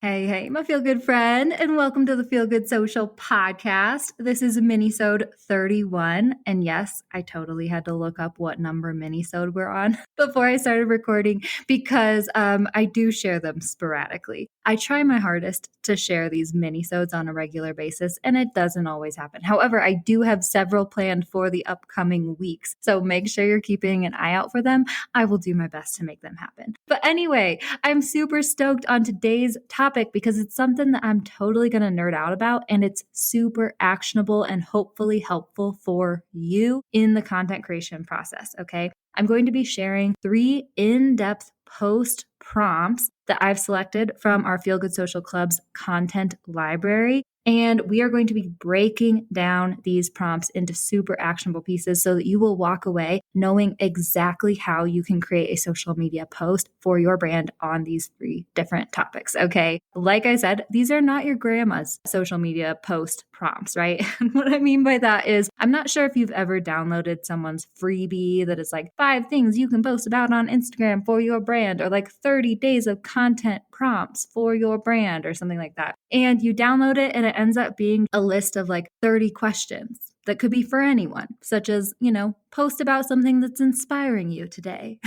Hey, my feel good friend, and welcome to the Feel Good Social podcast. This is Minisode 31. And yes, I totally had to look up what number Minisode we're on before I started recording because I do share them sporadically. I try my hardest to share these minisodes on a regular basis, and it doesn't always happen. However, I do have several planned for the upcoming weeks. So make sure you're keeping an eye out for them. I will do my best to make them happen. But anyway, I'm super stoked on today's topic because it's something that I'm totally going to nerd out about, and it's super actionable and hopefully helpful for you in the content creation process. Okay. I'm going to be sharing 3 in-depth post prompts that I've selected from our Feel Good Social Club's content library. And we are going to be breaking down these prompts into super actionable pieces so that you will walk away knowing exactly how you can create a social media post for your brand on these 3 different topics. Okay. Like I said, these are not your grandma's social media post prompts, right? And what I mean by that is I'm not sure if you've ever downloaded someone's freebie that is like 5 things you can post about on Instagram for your brand, or like 30 days of content prompts for your brand or something like that. And you download it and it ends up being a list of like 30 questions that could be for anyone, such as, post about something that's inspiring you today.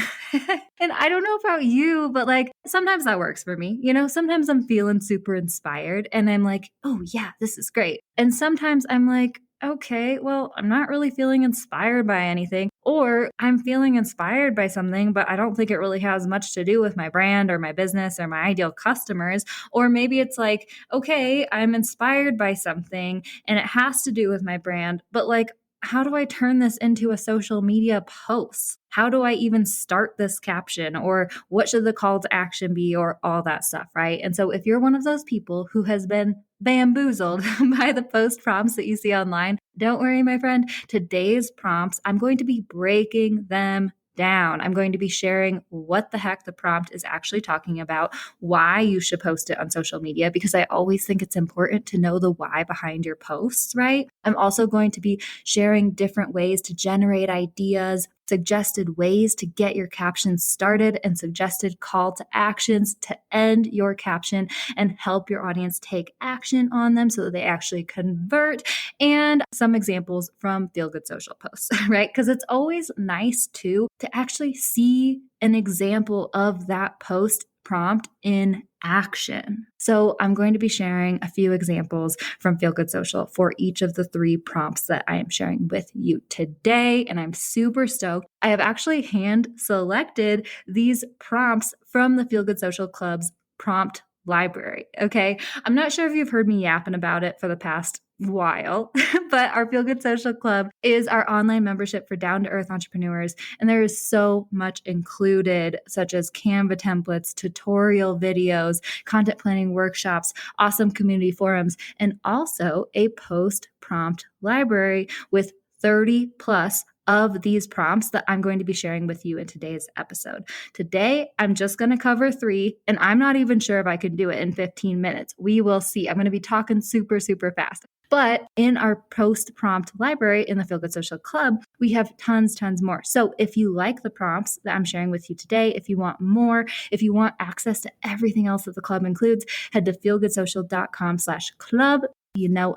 And I don't know about you, but like sometimes that works for me. Sometimes I'm feeling super inspired and I'm like, oh yeah, this is great. And sometimes I'm like, okay, well, I'm not really feeling inspired by anything, or I'm feeling inspired by something, but I don't think it really has much to do with my brand or my business or my ideal customers. Or maybe it's like, okay, I'm inspired by something and it has to do with my brand, but like, how do I turn this into a social media post? How do I even start this caption? Or what should the call to action be? Or all that stuff, right? And so if you're one of those people who has been bamboozled by the post prompts that you see online, don't worry, my friend. Today's prompts, I'm going to be breaking them down. I'm going to be sharing what the heck the prompt is actually talking about, why you should post it on social media, because I always think it's important to know the why behind your posts, right? I'm also going to be sharing different ways to generate ideas, suggested ways to get your caption started, and suggested call to actions to end your caption and help your audience take action on them so that they actually convert, and some examples from Feel Good Social posts, right? Because it's always nice to actually see an example of that post prompt in action. So I'm going to be sharing a few examples from Feel Good Social for each of the 3 prompts that I am sharing with you today. And I'm super stoked. I have actually hand selected these prompts from the Feel Good Social Club's prompt library. Okay. I'm not sure if you've heard me yapping about it for the past while, but our Feel Good Social Club is our online membership for down-to-earth entrepreneurs. And there is so much included, such as Canva templates, tutorial videos, content planning workshops, awesome community forums, and also a post-prompt library with 30 plus of these prompts that I'm going to be sharing with you in today's episode. Today, I'm just going to cover 3, and I'm not even sure if I can do it in 15 minutes. We will see. I'm going to be talking super, super fast. But in our post-prompt library in the Feel Good Social Club, we have tons more. So if you like the prompts that I'm sharing with you today, if you want more, if you want access to everything else that the club includes, head to feelgoodsocial.com/club.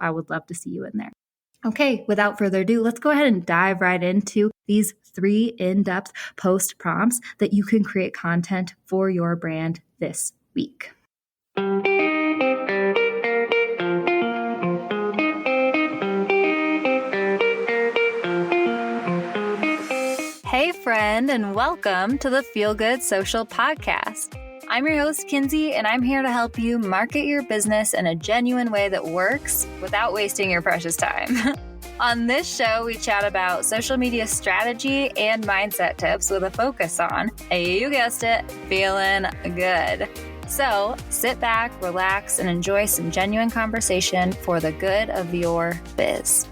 I would love to see you in there. Okay, without further ado, let's go ahead and dive right into these 3 in-depth post prompts that you can create content for your brand this week. Hey, friend, and welcome to the Feel Good Social podcast. I'm your host, Kinsey, and I'm here to help you market your business in a genuine way that works without wasting your precious time. On this show, we chat about social media strategy and mindset tips with a focus on, you guessed it, feeling good. So sit back, relax, and enjoy some genuine conversation for the good of your biz.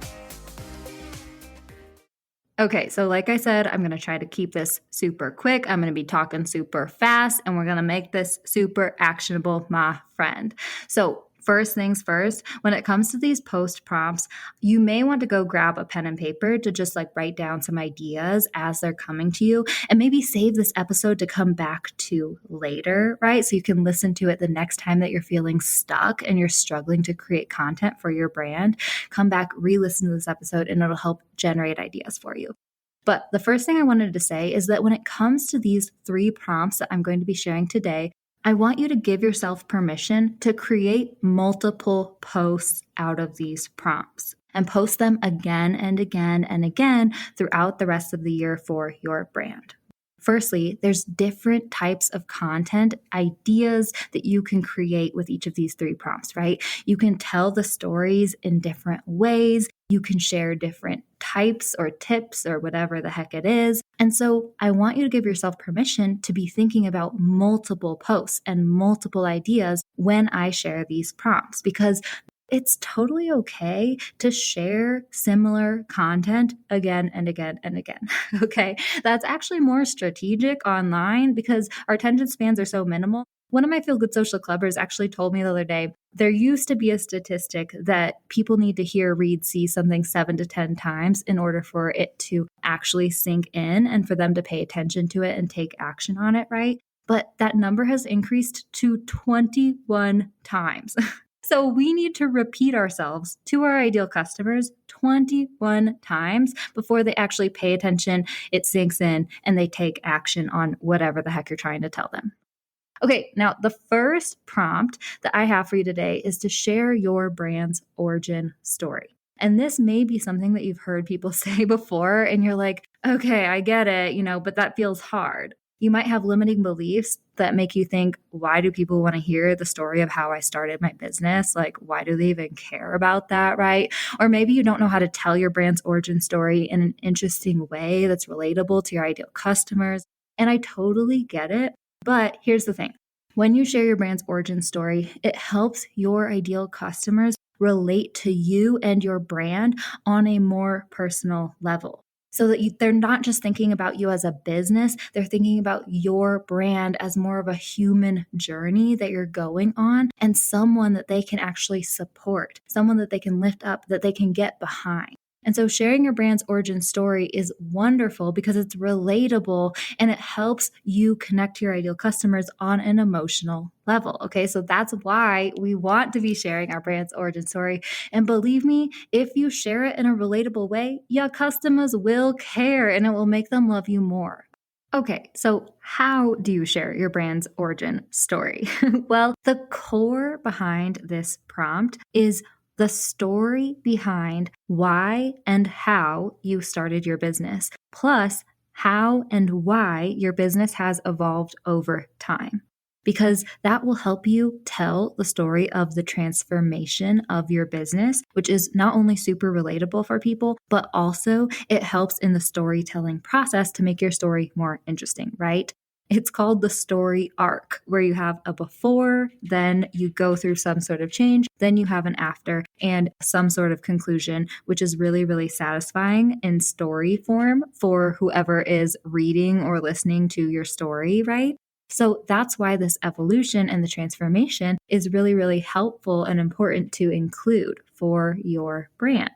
Okay, so like I said, I'm going to try to keep this super quick. I'm going to be talking super fast, and we're going to make this super actionable, my friend. So First things first, when it comes to these post prompts, you may want to go grab a pen and paper to just like write down some ideas as they're coming to you, and maybe save this episode to come back to later, right? So you can listen to it the next time that you're feeling stuck and you're struggling to create content for your brand. Come back, re-listen to this episode, and it'll help generate ideas for you. But the first thing I wanted to say is that when it comes to these 3 prompts that I'm going to be sharing today, I want you to give yourself permission to create multiple posts out of these prompts and post them again and again and again throughout the rest of the year for your brand. Firstly, there's different types of content ideas that you can create with each of these 3 prompts, right? You can tell the stories in different ways. You can share different types or tips or whatever the heck it is. And so I want you to give yourself permission to be thinking about multiple posts and multiple ideas when I share these prompts, because it's totally okay to share similar content again and again and again. Okay. That's actually more strategic online because our attention spans are so minimal. One of my Feel Good Social Clubbers actually told me the other day, there used to be a statistic that people need to hear, read, see something 7 to 10 times in order for it to actually sink in and for them to pay attention to it and take action on it, right? But that number has increased to 21 times. So we need to repeat ourselves to our ideal customers 21 times before they actually pay attention, it sinks in, and they take action on whatever the heck you're trying to tell them. Okay, now the first prompt that I have for you today is to share your brand's origin story. And this may be something that you've heard people say before, and you're like, okay, I get it, but that feels hard. You might have limiting beliefs that make you think, why do people want to hear the story of how I started my business? Like, why do they even care about that, right? Or maybe you don't know how to tell your brand's origin story in an interesting way that's relatable to your ideal customers. And I totally get it. But here's the thing. When you share your brand's origin story, it helps your ideal customers relate to you and your brand on a more personal level. So that they're not just thinking about you as a business, they're thinking about your brand as more of a human journey that you're going on and someone that they can actually support, someone that they can lift up, that they can get behind. And so sharing your brand's origin story is wonderful because it's relatable and it helps you connect to your ideal customers on an emotional level. Okay, so that's why we want to be sharing our brand's origin story. And believe me, if you share it in a relatable way, your customers will care and it will make them love you more. Okay, so how do you share your brand's origin story? Well, the core behind this prompt is the story behind why and how you started your business, plus how and why your business has evolved over time. Because that will help you tell the story of the transformation of your business, which is not only super relatable for people, but also it helps in the storytelling process to make your story more interesting, right? It's called the story arc, where you have a before, then you go through some sort of change, then you have an after and some sort of conclusion, which is really, really satisfying in story form for whoever is reading or listening to your story, right? So that's why this evolution and the transformation is really, really helpful and important to include for your brand.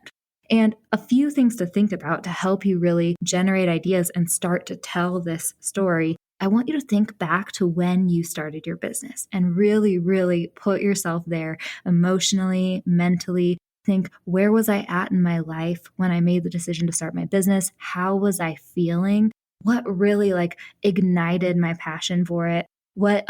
And a few things to think about to help you really generate ideas and start to tell this story. I want you to think back to when you started your business and really, really put yourself there emotionally, mentally. Think, where was I at in my life when I made the decision to start my business? How was I feeling? What really ignited my passion for it? What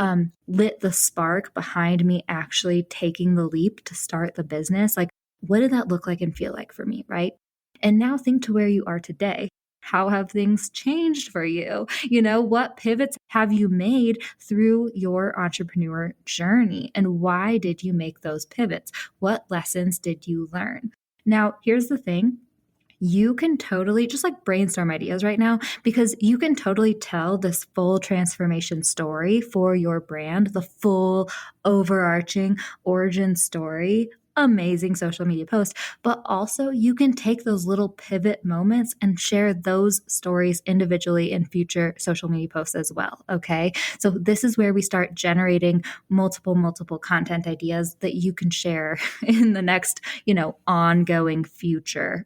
lit the spark behind me actually taking the leap to start the business? What did that look like and feel like for me, right? And now think to where you are today. How have things changed for you? What pivots have you made through your entrepreneur journey? And why did you make those pivots? What lessons did you learn? Now, here's the thing. You can totally just brainstorm ideas right now, because you can totally tell this full transformation story for your brand, the full overarching origin story amazing social media post, but also you can take those little pivot moments and share those stories individually in future social media posts as well. Okay. So this is where we start generating multiple content ideas that you can share in the next, ongoing future.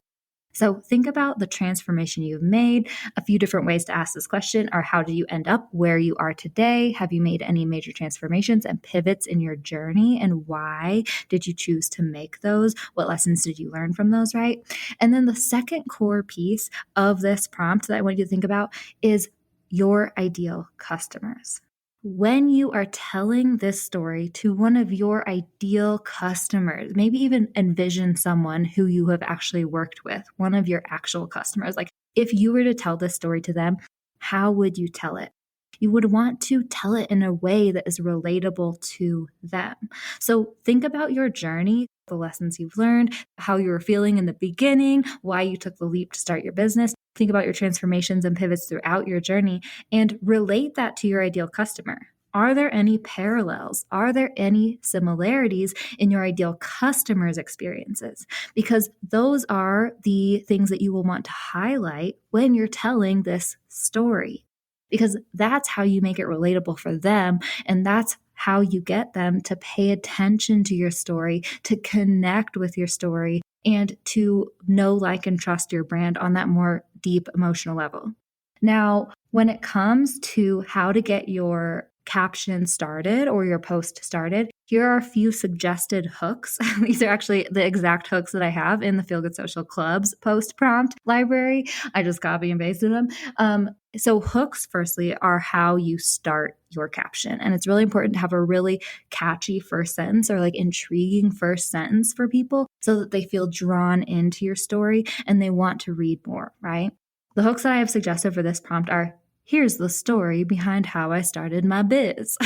So think about the transformation you've made. A few different ways to ask this question are: how did you end up where you are today? Have you made any major transformations and pivots in your journey? And why did you choose to make those? What lessons did you learn from those, right? And then the second core piece of this prompt that I want you to think about is your ideal customers. When you are telling this story to one of your ideal customers, maybe even envision someone who you have actually worked with, one of your actual customers. Like if you were to tell this story to them, how would you tell it? You would want to tell it in a way that is relatable to them. So think about your journey, the lessons you've learned, how you were feeling in the beginning, why you took the leap to start your business. Think about your transformations and pivots throughout your journey and relate that to your ideal customer. Are there any parallels? Are there any similarities in your ideal customer's experiences? Because those are the things that you will want to highlight when you're telling this story, because that's how you make it relatable for them. And that's how you get them to pay attention to your story, to connect with your story, and to know, like, and trust your brand on that more deep emotional level. Now, when it comes to how to get your caption started or your post started, here are a few suggested hooks. These are actually the exact hooks that I have in the Feel Good Social Club's post prompt library. I just copy and pasted them. So hooks, firstly, are how you start your caption. And it's really important to have a really catchy first sentence or like intriguing first sentence for people so that they feel drawn into your story and they want to read more, right? The hooks that I have suggested for this prompt are: here's the story behind how I started my biz.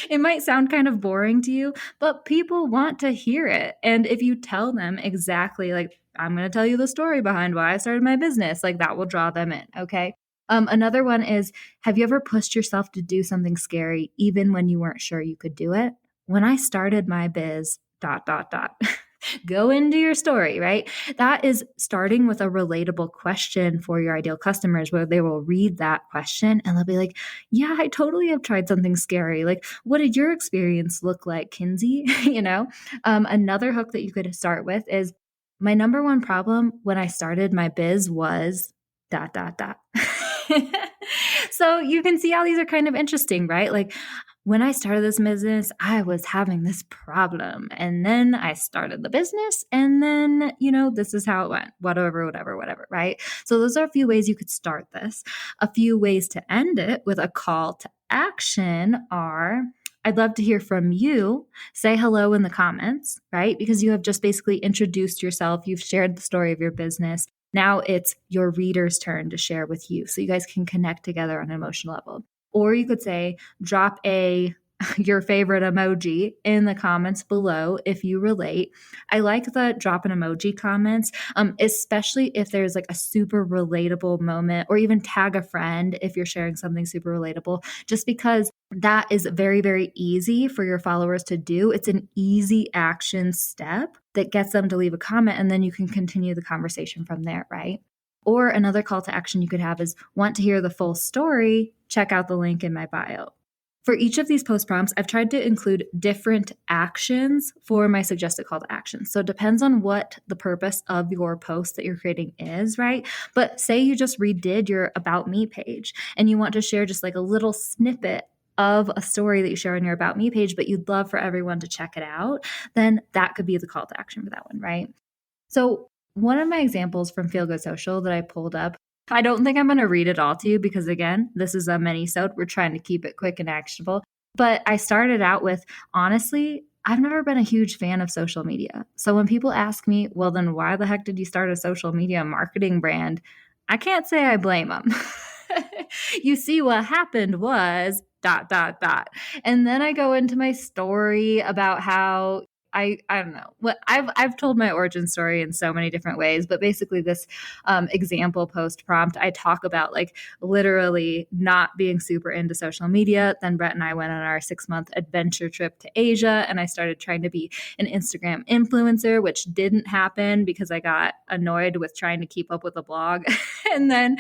It might sound kind of boring to you, but people want to hear it. And if you tell them exactly, like, I'm going to tell you the story behind why I started my business, like that will draw them in. Okay. Another one is: have you ever pushed yourself to do something scary even when you weren't sure you could do it? When I started my biz, dot, dot, dot. Go into your story, right? That is starting with a relatable question for your ideal customers, where they will read that question and they'll be like, yeah, I totally have tried something scary. Like, what did your experience look like, Kinsey? Another hook that you could start with is: my number one problem when I started my biz was dot, dot, dot. So you can see how these are kind of interesting, right? Like, when I started this business, I was having this problem. And then I started the business. And then, this is how it went. Whatever, right? So those are a few ways you could start this. A few ways to end it with a call to action are: I'd love to hear from you. Say hello in the comments, right? Because you have just basically introduced yourself. You've shared the story of your business. Now it's your reader's turn to share with you, so you guys can connect together on an emotional level. Or you could say, drop your favorite emoji in the comments below if you relate. I like the drop an emoji comments, especially if there's like a super relatable moment, or even tag a friend if you're sharing something super relatable, just because that is very, very easy for your followers to do. It's an easy action step that gets them to leave a comment, and then you can continue the conversation from there, right? Or another call to action you could have is: want to hear the full story? Check out the link in my bio. For each of these post prompts, I've tried to include different actions for my suggested call to action. So it depends on what the purpose of your post that you're creating is, right? But say you just redid your About Me page and you want to share just like a little snippet of a story that you share on your About Me page, but you'd love for everyone to check it out, then that could be the call to action for that one, right? So one of my examples from Feel Good Social that I pulled up, I don't think I'm going to read it all to you because, again, this is a mini-sode. We're trying to keep it quick and actionable. But I started out with, honestly, I've never been a huge fan of social media. So when people ask me, well, then why the heck did you start a social media marketing brand? I can't say I blame them. You see, what happened was dot, dot, dot. And then I go into my story about how I don't know what I've told my origin story in so many different ways, but basically this example post prompt, I talk about like literally not being super into social media. Then Brett and I went on our 6-month adventure trip to Asia, and I started trying to be an Instagram influencer, which didn't happen because I got annoyed with trying to keep up with a blog. And then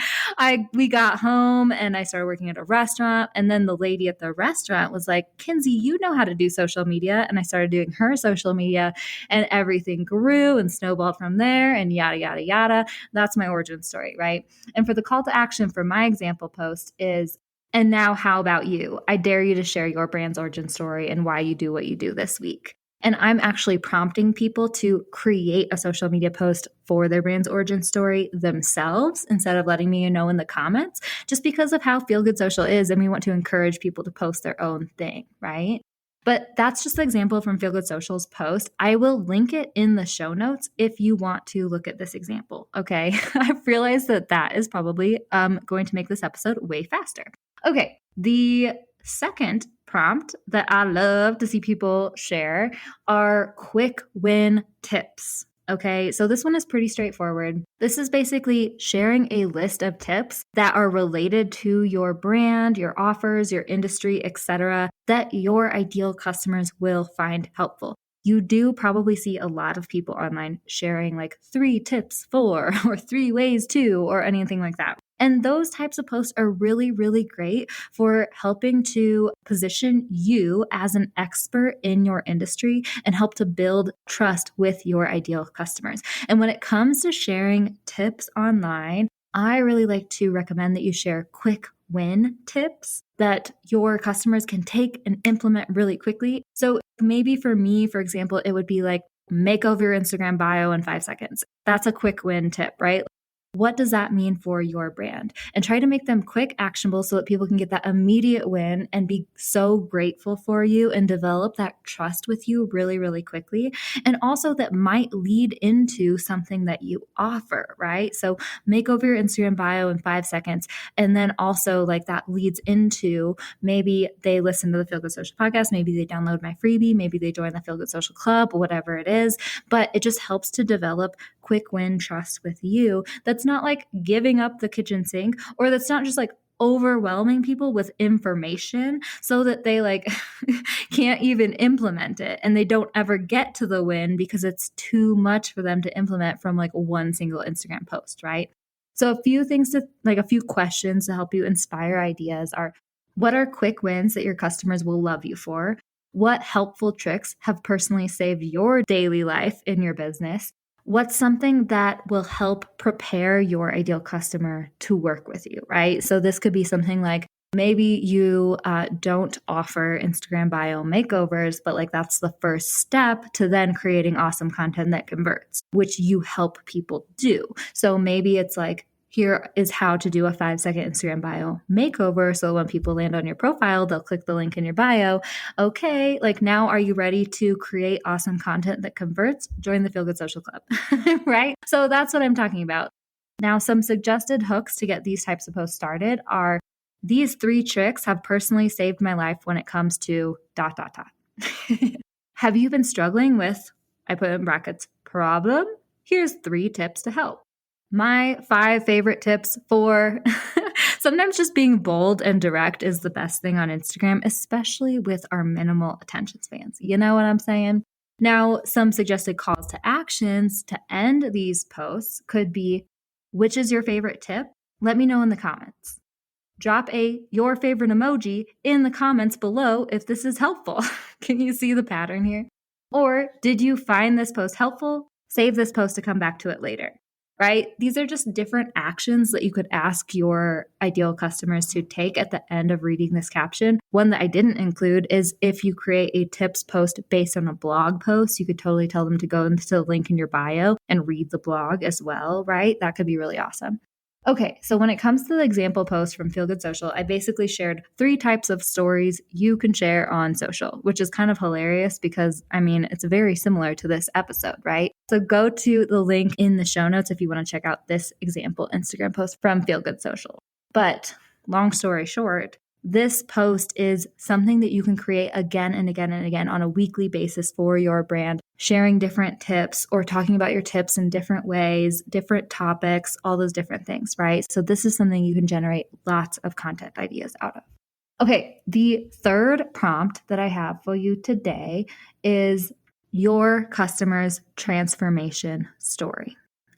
we got home and I started working at a restaurant. And then the lady at the restaurant was like, Kinsey, you know how to do social media. And I started doing her social media, and everything grew and snowballed from there, and yada, yada, yada. That's my origin story, right? And for the call to action for my example post is, and now how about you? I dare you to share your brand's origin story and why you do what you do this week. And I'm actually prompting people to create a social media post for their brand's origin story themselves instead of letting me know in the comments, just because of how Feel Good Social is. And we want to encourage people to post their own thing, right? But that's just an example from Feel Good Social's post. I will link it in the show notes if you want to look at this example, okay? I've realized that is probably going to make this episode way faster. Okay, the second prompt that I love to see people share are quick win tips. Okay, so this one is pretty straightforward. This is basically sharing a list of tips that are related to your brand, your offers, your industry, etc., that your ideal customers will find helpful. You do probably see a lot of people online sharing like 3 tips for, or 3 ways to, or anything like that. And those types of posts are really, really great for helping to position you as an expert in your industry and help to build trust with your ideal customers. And when it comes to sharing tips online, I really like to recommend that you share quick win tips that your customers can take and implement really quickly. So maybe for me, for example, it would be like make over your Instagram bio in 5 seconds. That's a quick win tip, right? What does that mean for your brand? And try to make them quick, actionable so that people can get that immediate win and be so grateful for you and develop that trust with you really, really quickly. And also that might lead into something that you offer, right? So make over your Instagram bio in 5 seconds. And then also like that leads into maybe they listen to the Feel Good Social podcast, maybe they download my freebie, maybe they join the Feel Good Social Club, whatever it is. But it just helps to develop quick win trust with you. That's not like giving up the kitchen sink, or that's not just like overwhelming people with information so that they like can't even implement it and they don't ever get to the win because it's too much for them to implement from like one single Instagram post, right? So a few questions to help you inspire ideas are: what are quick wins that your customers will love you for? What helpful tricks have personally saved your daily life in your business? What's something that will help prepare your ideal customer to work with you, right? So this could be something like maybe you don't offer Instagram bio makeovers, but like that's the first step to then creating awesome content that converts, which you help people do. So maybe it's like, here is how to do a 5-second Instagram bio makeover. So when people land on your profile, they'll click the link in your bio. Okay, like now are you ready to create awesome content that converts? Join the Feel Good Social Club, right? So that's what I'm talking about. Now, some suggested hooks to get these types of posts started are: these 3 tricks have personally saved my life when it comes to ... Have you been struggling with, I put in brackets, problem? Here's 3 tips to help. My 5 favorite tips for sometimes just being bold and direct is the best thing on Instagram, especially with our minimal attention spans. You know what I'm saying? Now, some suggested calls to actions to end these posts could be: which is your favorite tip? Let me know in the comments. Drop a your favorite emoji in the comments below if this is helpful. Can you see the pattern here? Or did you find this post helpful? Save this post to come back to it later. Right? These are just different actions that you could ask your ideal customers to take at the end of reading this caption. One that I didn't include is if you create a tips post based on a blog post, you could totally tell them to go into the link in your bio and read the blog as well, right? That could be really awesome. Okay, so when it comes to the example post from Feel Good Social, I basically shared 3 types of stories you can share on social, which is kind of hilarious because, I mean, it's very similar to this episode, right? So go to the link in the show notes if you want to check out this example Instagram post from Feel Good Social. But long story short, This post is something that you can create again and again and again on a weekly basis for your brand, sharing different tips or talking about your tips in different ways, different topics, all those different things, right? So this is something you can generate lots of content ideas out of. Okay, the third prompt that I have for you today is your customer's transformation story.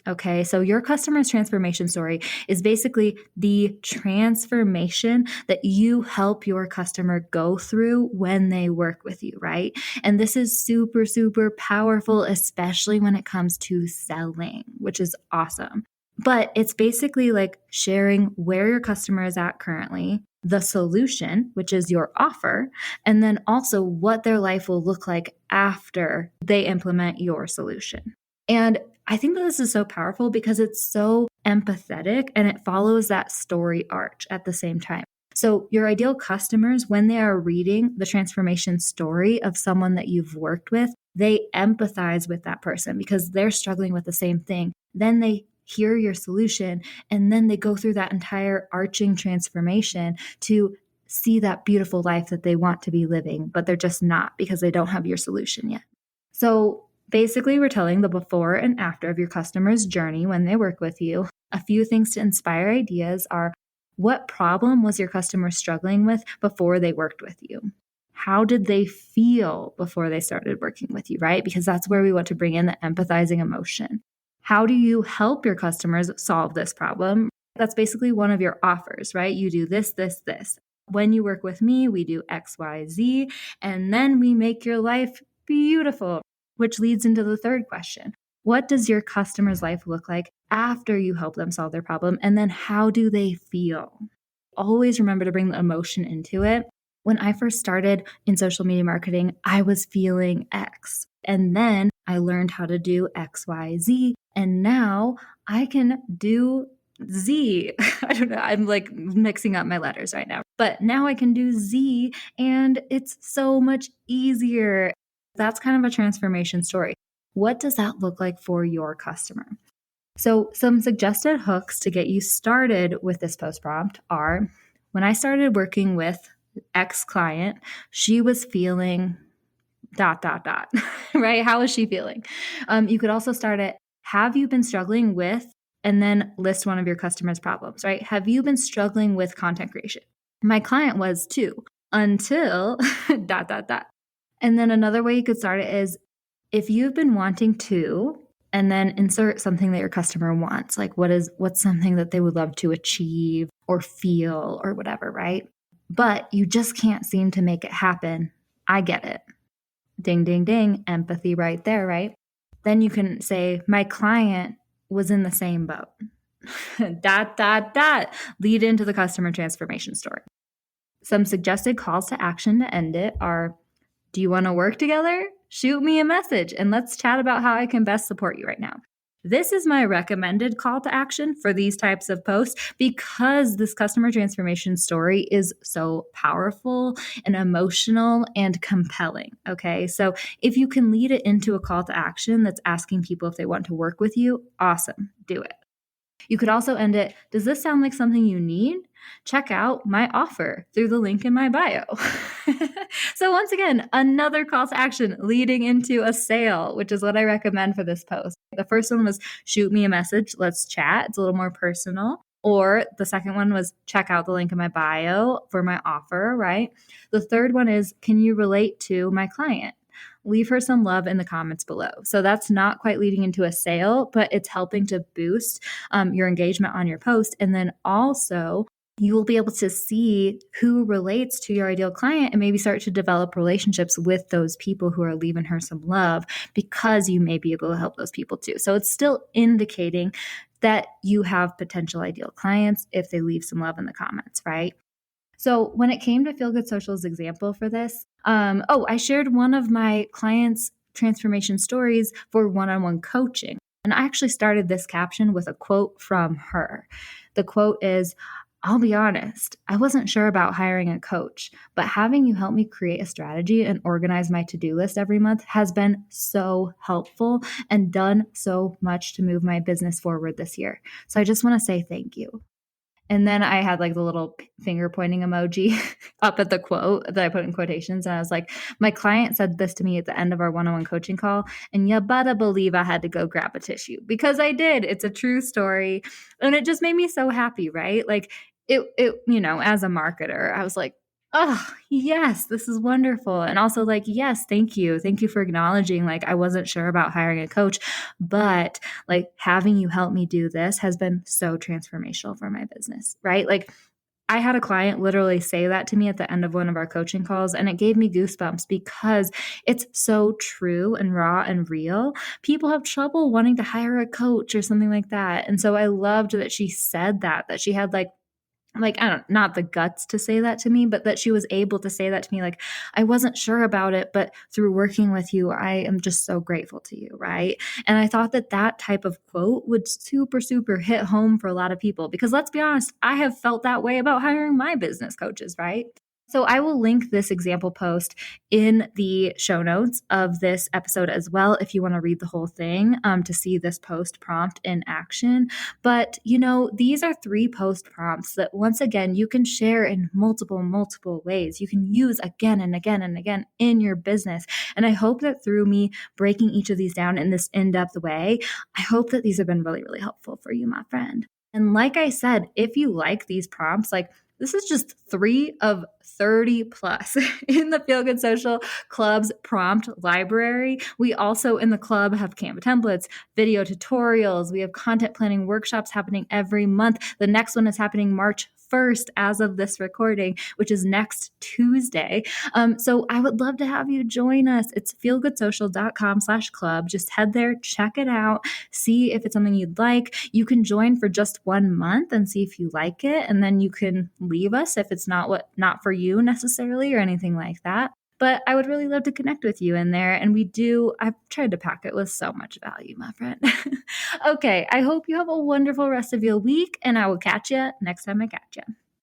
Okay, so your customer's transformation story is basically the transformation that you help your customer go through when they work with you, right? And this is super, super powerful, especially when it comes to selling, which is awesome. But it's basically like sharing where your customer is at currently, the solution, which is your offer, and then also what their life will look like after they implement your solution. And I think that this is so powerful because it's so empathetic and it follows that story arch at the same time. So your ideal customers, when they are reading the transformation story of someone that you've worked with, they empathize with that person because they're struggling with the same thing. Then they hear your solution and then they go through that entire arching transformation to see that beautiful life that they want to be living, but they're just not because they don't have your solution yet. So basically, we're telling the before and after of your customer's journey when they work with you. A few things to inspire ideas are: what problem was your customer struggling with before they worked with you? How did they feel before they started working with you, right? Because that's where we want to bring in the empathizing emotion. How do you help your customers solve this problem? That's basically one of your offers, right? You do this, this, this. When you work with me, we do X, Y, Z, and then we make your life beautiful. Which leads into the third question. What does your customer's life look like after you help them solve their problem? And then how do they feel? Always remember to bring the emotion into it. When I first started in social media marketing, I was feeling X. And then I learned how to do X, Y, Z. And now I can do Z. I don't know. I'm like mixing up my letters right now. But now I can do Z and it's so much easier. That's kind of a transformation story. What does that look like for your customer? So some suggested hooks to get you started with this post prompt are: when I started working with X client, she was feeling ... right? How is she feeling? You could also start at, have you been struggling with, and then list one of your customers' problems, right? Have you been struggling with content creation? My client was too, until ... And then another way you could start it is, if you've been wanting to, and then insert something that your customer wants, like what's something that they would love to achieve or feel or whatever, right? But you just can't seem to make it happen. I get it. Ding, ding, ding. Empathy right there, right? Then you can say, my client was in the same boat. ... Lead into the customer transformation story. Some suggested calls to action to end it are: do you want to work together? Shoot me a message and let's chat about how I can best support you right now. This is my recommended call to action for these types of posts because this customer transformation story is so powerful and emotional and compelling. Okay, so if you can lead it into a call to action that's asking people if they want to work with you, awesome, do it. You could also end it: does this sound like something you need? Check out my offer through the link in my bio. So once again, another call to action leading into a sale, which is what I recommend for this post. The first one was shoot me a message, let's chat. It's a little more personal. Or the second one was check out the link in my bio for my offer, right? The third one is, can you relate to my client? Leave her some love in the comments below. So that's not quite leading into a sale, but it's helping to boost your engagement on your post. And then also, you will be able to see who relates to your ideal client and maybe start to develop relationships with those people who are leaving her some love, because you may be able to help those people too. So it's still indicating that you have potential ideal clients if they leave some love in the comments, right? So when it came to Feel Good Social's example for this, I shared one of my clients' transformation stories for one-on-one coaching. And I actually started this caption with a quote from her. The quote is, I'll be honest, I wasn't sure about hiring a coach, but having you help me create a strategy and organize my to-do list every month has been so helpful and done so much to move my business forward this year. So I just want to say thank you. And then I had like the little finger pointing emoji up at the quote that I put in quotations. And I was like, my client said this to me at the end of our one-on-one coaching call. And you better believe I had to go grab a tissue because I did. It's a true story. And it just made me so happy, right? Like as a marketer, I was like, oh, yes, this is wonderful. And also like, yes, thank you. Thank you for acknowledging, like, I wasn't sure about hiring a coach, but like having you help me do this has been so transformational for my business, right? Like I had a client literally say that to me at the end of one of our coaching calls, and it gave me goosebumps because it's so true and raw and real. People have trouble wanting to hire a coach or something like that. And so I loved that she said that she had like I don't not the guts to say that to me, but that she was able to say that to me. Like, I wasn't sure about it, but through working with you, I am just so grateful to you, right? And I thought that type of quote would super hit home for a lot of people because let's be honest, I have felt that way about hiring my business coaches, right? So I will link this example post in the show notes of this episode as well if you want to read the whole thing to see this post prompt in action. But, these are 3 post prompts that once again, you can share in multiple ways. You can use again and again and again in your business. And I hope that through me breaking each of these down in this in-depth way, I hope that these have been really helpful for you, my friend. And like I said, if you like these prompts, like this is just 3 of 30 plus in the Feel Good Social Club's prompt library. We also in the club have Canva templates, video tutorials. We have content planning workshops happening every month. The next one is happening March 1st as of this recording, which is next Tuesday. So I would love to have you join us. It's feelgoodsocial.com/club. Just head there, check it out, see if it's something you'd like. You can join for just 1 month and see if you like it. And then you can leave us if it's not for you necessarily or anything like that. But I would really love to connect with you in there. And I've tried to pack it with so much value, my friend. Okay, I hope you have a wonderful rest of your week, and I will catch you next time I catch you.